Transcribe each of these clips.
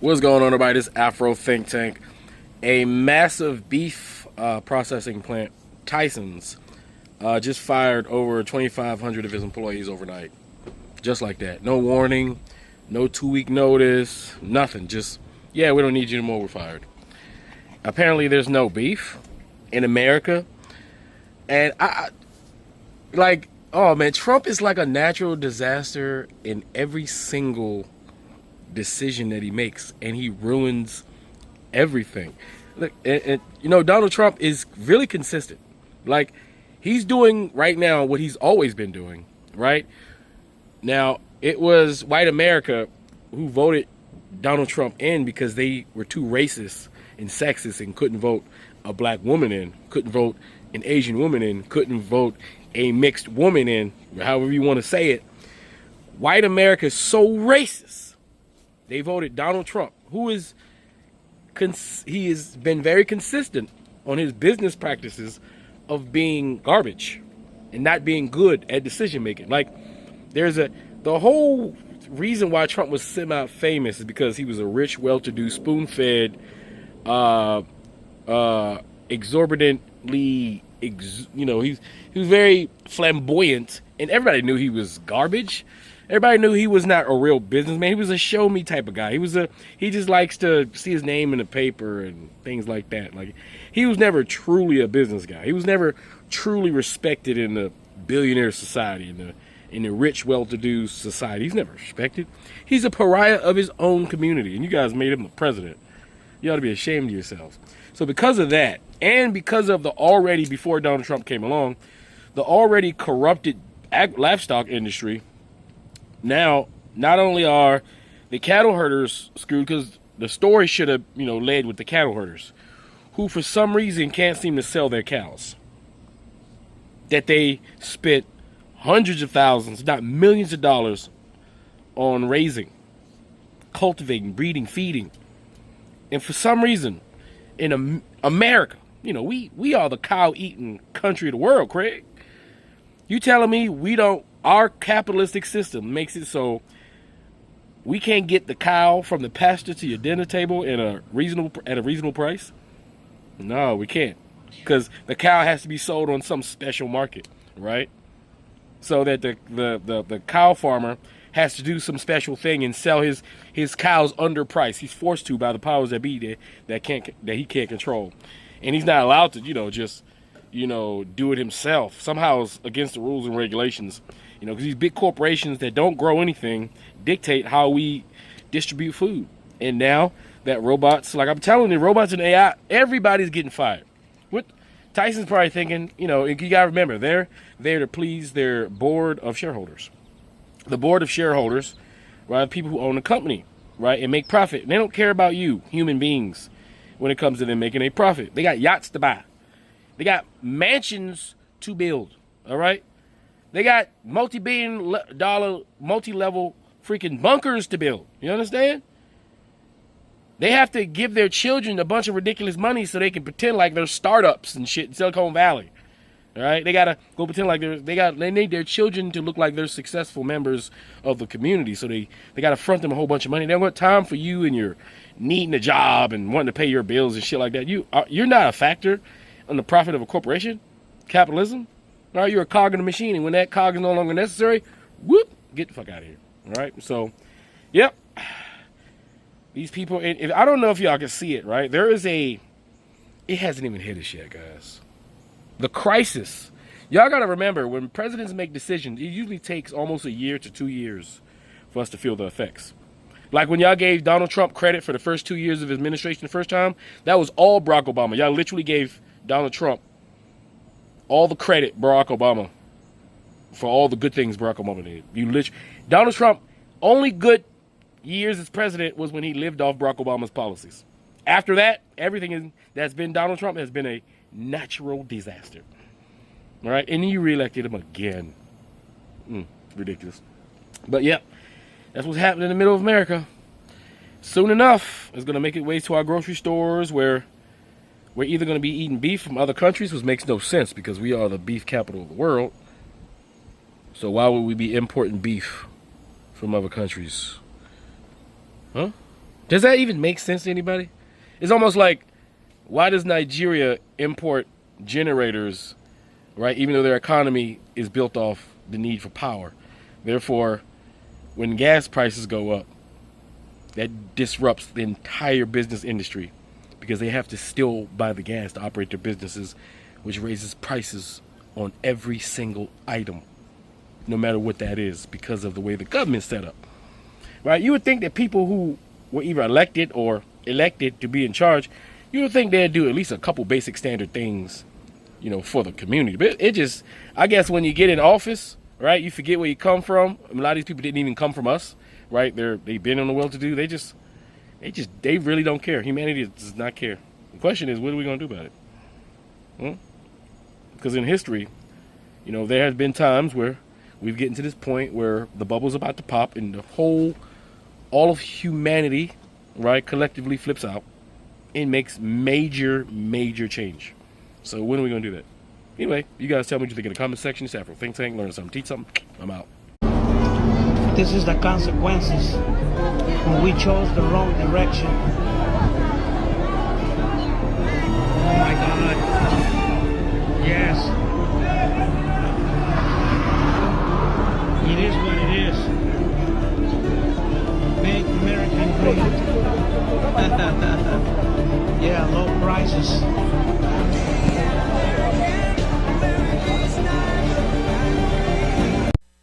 What's going on, everybody? This Afro Think Tank. A massive beef processing plant, Tyson's, just fired over 2,500 of his employees overnight. Just like that. No warning, no 2-week notice, nothing. Just, yeah, we don't need you anymore, we're fired. Apparently there's no beef in America. And oh man, Trump is like a natural disaster in every single decision that he makes, and he ruins everything. Look, and Donald Trump is really consistent. Like, he's doing right now what he's always been doing. Right now, it was white America who voted Donald Trump in because they were too racist and sexist and couldn't vote a black woman in, couldn't vote an Asian woman in, couldn't vote a mixed woman in, however you want to say it. White America is so racist. They voted Donald Trump, who is, he has been very consistent on his business practices of being garbage and not being good at decision making. Like, the whole reason why Trump was semi-famous is because he was a rich, well-to-do, spoon-fed, exorbitantly, he was very flamboyant, and everybody knew he was garbage. Everybody knew he was not a real businessman. He was a show me type of guy. He just likes to see his name in the paper and things like that. Like, he was never truly a business guy. He was never truly respected in the billionaire society, in the rich, well-to-do society. He's never respected. He's a pariah of his own community, and you guys made him the president. You ought to be ashamed of yourselves. So because of that, and because of the already, before Donald Trump came along, the already corrupted livestock industry, now, not only are the cattle herders screwed, because the story should have, led with the cattle herders, who for some reason can't seem to sell their cows. That they spent hundreds of thousands, not millions of dollars, on raising, cultivating, breeding, feeding. And for some reason, in America, we are the cow-eating country of the world, Craig. You telling me our capitalistic system makes it so we can't get the cow from the pasture to your dinner table at a reasonable price? No, we can't, because the cow has to be sold on some special market, right? So that the cow farmer has to do some special thing and sell his cows underpriced. He's forced to by the powers that be that he can't control, and he's not allowed to just do it himself. Somehow it's against the rules and regulations. Because these big corporations that don't grow anything dictate how we distribute food. And now that robots, like I'm telling you, robots and AI, everybody's getting fired. What Tyson's probably thinking, you gotta remember, they're there to please their board of shareholders. The board of shareholders, right, people who own the company, right, and make profit. And they don't care about you, human beings, when it comes to them making a profit. They got yachts to buy. They got mansions to build, all right? They got multi-billion-dollar, multi-level freaking bunkers to build. You understand? They have to give their children a bunch of ridiculous money so they can pretend like they're startups and shit in Silicon Valley. All right? They got to go pretend like they need their children to look like they're successful members of the community. So they got to front them a whole bunch of money. They don't got time for you and your needing a job and wanting to pay your bills and shit like that. You're not a factor on the profit of a corporation. Capitalism. All right, you're a cog in the machine, and when that cog is no longer necessary, whoop, get the fuck out of here. All right, so, yep. These people, and I don't know if y'all can see it, right? It hasn't even hit us yet, guys. The crisis. Y'all got to remember, when presidents make decisions, it usually takes almost a year to 2 years for us to feel the effects. Like when y'all gave Donald Trump credit for the first 2 years of his administration the first time, that was all Barack Obama. Y'all literally gave Donald Trump all the credit, Barack Obama, for all the good things Barack Obama did. Donald Trump, only good years as president was when he lived off Barack Obama's policies. After that, everything that's been Donald Trump has been a natural disaster. All right, and you reelected him again. Ridiculous. But yep, that's what's happening in the middle of America. Soon enough, it's going to make its way to our grocery stores where we're either going to be eating beef from other countries, which makes no sense because we are the beef capital of the world. So why would we be importing beef from other countries? Huh? Does that even make sense to anybody? It's almost like, why does Nigeria import generators, right? Even though their economy is built off the need for power. Therefore, when gas prices go up, that disrupts the entire business industry because they have to still buy the gas to operate their businesses, which raises prices on every single item, no matter what that is, because of the way the government's set up. Right? You would think that people who were either elected or elected to be in charge, you would think they'd do at least a couple basic standard things, for the community. But it just, I guess when you get in office, right, you forget where you come from. A lot of these people didn't even come from us, right? They've been on the well-to-do. They really don't care. Humanity does not care. The question is, what are we going to do about it? Because in history, there has been times where we've gotten to this point where the bubble's about to pop and all of humanity, right, collectively flips out and makes major, major change. So when are we going to do that? Anyway, you guys tell me what you think in the comment section. It's Afro Think Tank. Learn something, teach something. I'm out. This is the consequences when we chose the wrong direction. Oh my God. Yes. It is what it is. Make American great. Yeah, low prices.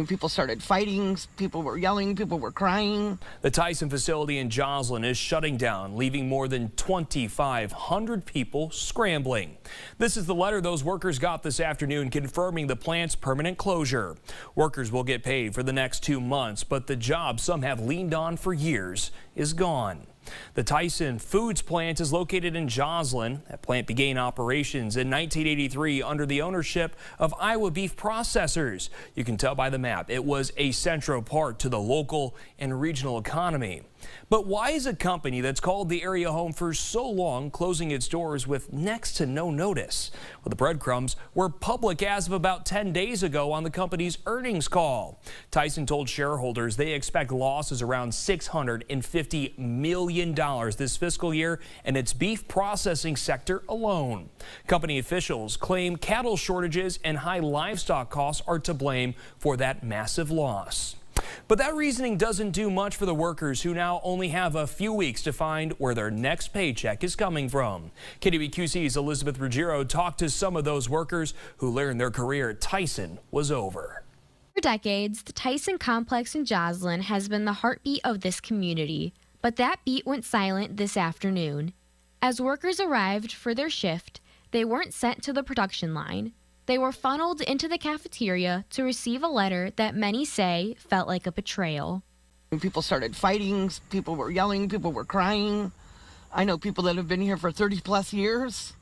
People started fighting, people were yelling, people were crying. The Tyson facility in Joslin is shutting down, leaving more than 2,500 people scrambling. This is the letter those workers got this afternoon confirming the plant's permanent closure. Workers will get paid for the next 2 months, but the job some have leaned on for years is gone. The Tyson Foods plant is located in Joslin. That plant began operations in 1983 under the ownership of Iowa Beef Processors. You can tell by the map it was a central part to the local and regional economy. But why is a company that's called the area home for so long closing its doors with next to no notice? Well, the breadcrumbs were public as of about 10 days ago on the company's earnings call. Tyson told shareholders they expect losses around $650 million this fiscal year in its beef processing sector alone. Company officials claim cattle shortages and high livestock costs are to blame for that massive loss. But that reasoning doesn't do much for the workers who now only have a few weeks to find where their next paycheck is coming from. KWQC's Elizabeth Ruggiero talked to some of those workers who learned their career at Tyson was over. For decades, the Tyson complex in Joslin has been the heartbeat of this community, but that beat went silent this afternoon. As workers arrived for their shift, they weren't sent to the production line. They were funneled into the cafeteria to receive a letter that many say felt like a betrayal. People started fighting, people were yelling, people were crying. I know people that have been here for 30 plus years.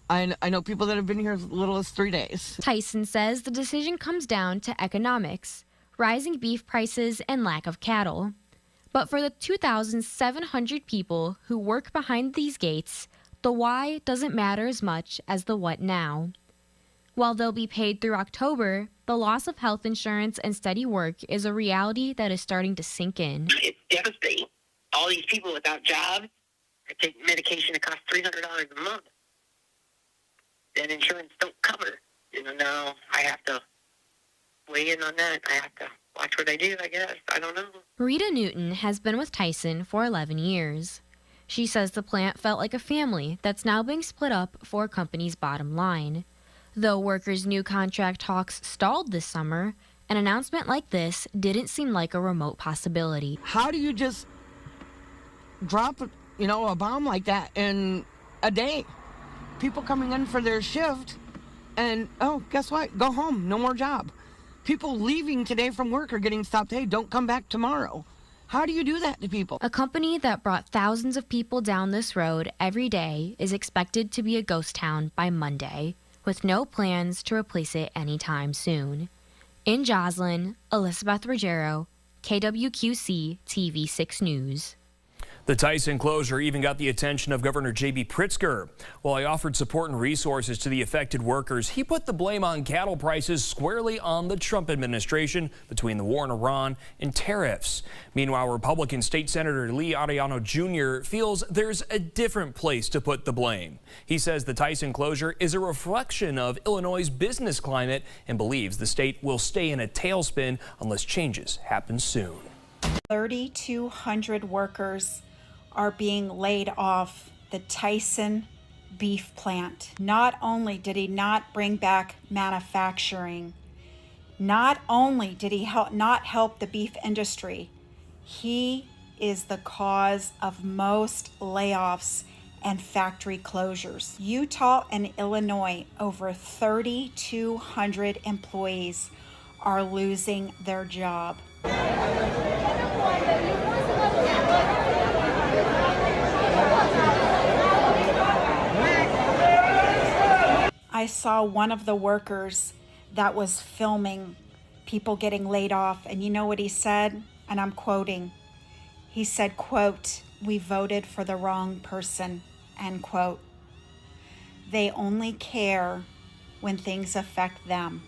I know people that have been here as little as 3 days. Tyson says the decision comes down to economics, rising beef prices, and lack of cattle. But for the 2,700 people who work behind these gates, the why doesn't matter as much as the what now. While they'll be paid through October, the loss of health insurance and steady work is a reality that is starting to sink in. It's devastating. All these people without jobs, they take medication that costs $300 a month. Then insurance don't cover. Now I have to weigh in on that. I have to watch what I do, I guess. I don't know. Rita Newton has been with Tyson for 11 years. She says the plant felt like a family that's now being split up for a company's bottom line. Though workers' new contract talks stalled this summer, an announcement like this didn't seem like a remote possibility. How do you just drop, a bomb like that in a day? People coming in for their shift and, guess what? Go home. No more job. People leaving today from work are getting stopped. Hey, don't come back tomorrow. How do you do that to people? A company that brought thousands of people down this road every day is expected to be a ghost town by Monday, with no plans to replace it anytime soon. In Joslin, Elizabeth Ruggiero, KWQC TV 6 News. The Tyson closure even got the attention of Governor J.B. Pritzker. While he offered support and resources to the affected workers, he put the blame on cattle prices squarely on the Trump administration between the war in Iran and tariffs. Meanwhile, Republican State Senator Lee Ariano Jr. feels there's a different place to put the blame. He says the Tyson closure is a reflection of Illinois' business climate and believes the state will stay in a tailspin unless changes happen soon. 3,200 workers are being laid off the Tyson beef plant. Not only did he not bring back manufacturing, not only did he not help the beef industry, he is the cause of most layoffs and factory closures. Utah and Illinois, over 3,200 employees are losing their job. I saw one of the workers that was filming people getting laid off, and you know what he said? And I'm quoting. He said, quote, "We voted for the wrong person," end quote. They only care when things affect them.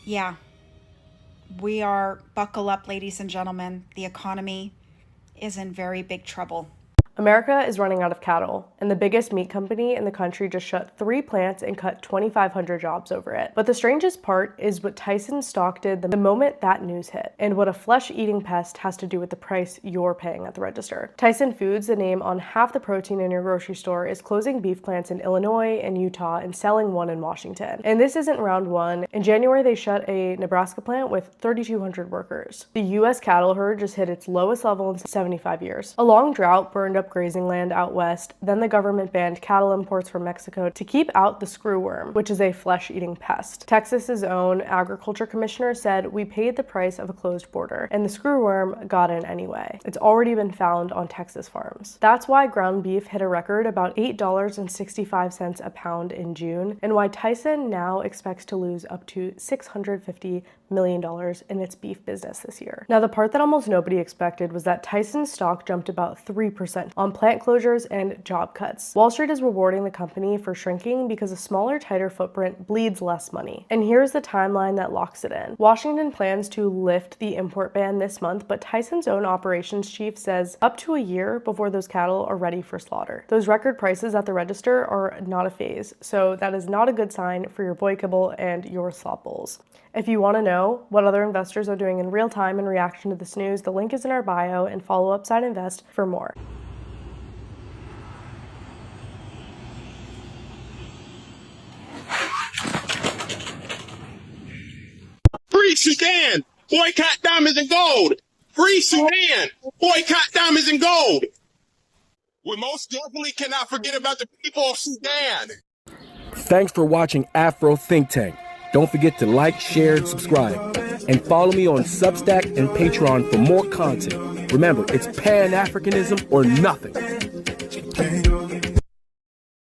Yeah, we are, buckle up, ladies and gentlemen. The economy is in very big trouble. America is running out of cattle, and the biggest meat company in the country just shut 3 plants and cut 2,500 jobs over it. But the strangest part is what Tyson stock did the moment that news hit, and what a flesh-eating pest has to do with the price you're paying at the register. Tyson Foods, the name on half the protein in your grocery store, is closing beef plants in Illinois and Utah and selling one in Washington. And this isn't round one. In January, they shut a Nebraska plant with 3,200 workers. The U.S. cattle herd just hit its lowest level in 75 years. A long drought burned up grazing land out west. Then the government banned cattle imports from Mexico to keep out the screwworm, which is a flesh-eating pest. Texas's own agriculture commissioner said, "We paid the price of a closed border, and the screwworm got in anyway. It's already been found on Texas farms." That's why ground beef hit a record about $8.65 a pound in June, and why Tyson now expects to lose up to $650 million in its beef business this year. Now, the part that almost nobody expected was that Tyson's stock jumped about 3% on plant closures and job cuts. Wall Street is rewarding the company for shrinking because a smaller, tighter footprint bleeds less money. And here's the timeline that locks it in. Washington plans to lift the import ban this month, but Tyson's own operations chief says up to a year before those cattle are ready for slaughter. Those record prices at the register are not a phase, so that is not a good sign for your boy kibble and your slop bowls. If you want to know what other investors are doing in real time in reaction to this news, the link is in our bio, and follow Upside Invest for more. Free Sudan! Boycott diamonds and gold! Free Sudan! Boycott diamonds and gold! We most definitely cannot forget about the people of Sudan! Thanks for watching Afro Think Tank. Don't forget to like, share, and subscribe. And follow me on Substack and Patreon for more content. Remember, it's Pan-Africanism or nothing.